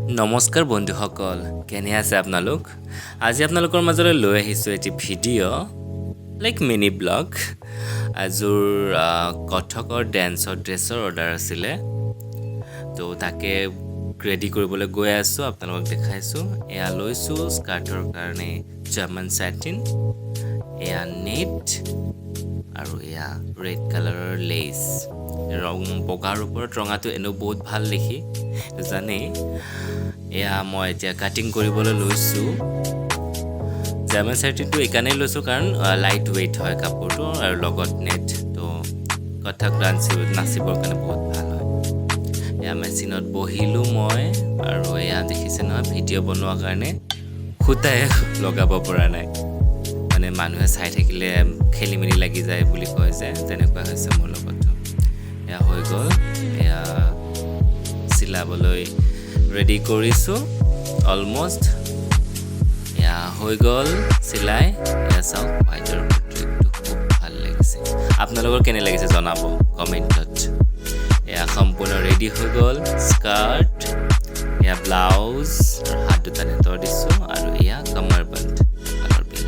নমস্কাৰ বন্ধুসকল, কেনে আছে আপোনালোক? আজি আপোনালোকৰ মাজলৈ লৈ আহিছোঁ এটি ভিডিঅ' লাইক মিনি ব্লগ। আজোৰ কথকৰ ডেন্সৰ ড্ৰেছৰ অৰ্ডাৰ আছিলে, তো তাকে ৰেডি কৰিবলৈ গৈ আছোঁ, আপোনালোকক দেখাইছোঁ। এয়া লৈছোঁ স্কাৰ্টৰ কাৰণে জাৰ্মান চেটিন, এয়া নেট আৰু এয়া ৰেড কালাৰৰ লেচ। ৰং বগাৰ ওপৰত ৰঙাটো এনেও বহুত ভাল দেখি জানেই। এয়া মই এতিয়া কাটিং কৰিবলৈ লৈছোঁ। জাৰ্মান চেটিনটো এইকাৰণেই লৈছোঁ কাৰণ লাইট ৱেইট হয় কাপোৰটো আৰু লগত নেট, তো কথক নাচিবৰ কাৰণে বহুত ভাল হয়। এয়া মেচিনত বহিলোঁ মই, আৰু এয়া দেখিছে নহয় ভিডিঅ' বনোৱাৰ কাৰণে সূতাই লগাব পৰা নাই, মানে মানুহে চাই থাকিলে খেলি মেলি লাগি যায় বুলি কয় যে, তেনেকুৱা হৈছে মোৰ লগতো। এয়া হৈ গ'ল, এয়া চিলাবলৈ ৰেডি কৰিছোঁ অলমষ্ট। এয়া হৈ গ'ল চিলাই। এয়া চাওক হোৱাইটৰ প্ৰত্যেকটো খুব ভাল লাগিছে। আপোনালোকৰ কেনে লাগিছে জনাব কমেণ্টত। এয়া সম্পূৰ্ণ ৰেডি হৈ গ'ল। স্কাৰ্ট, এয়া ব্লাউজ, আৰু হাত দুটা নেটৰ দিছোঁ, আৰু এয়া কামাৰ বান্ধ কালাৰ পিন।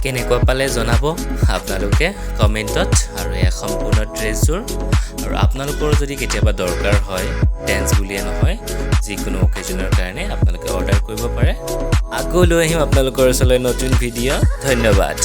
কেনেকুৱা পালে জনাব আপোনালোকে কমেণ্টত। আৰু এয়া সম্পূৰ্ণ ড্ৰেছযোৰ, আৰু আপোনালোকৰ যদি কেতিয়াবা দৰকাৰ হয়, ডেন্স বুলিয়ে নহয় যিকোনো অকেজনৰ কাৰণে আপোনালোকে অৰ্ডাৰ কৰিব পাৰে। আকৌ লৈ আহিম আপোনালোকৰ ওচৰলৈ নতুন ভিডিঅ'। ধন্যবাদ।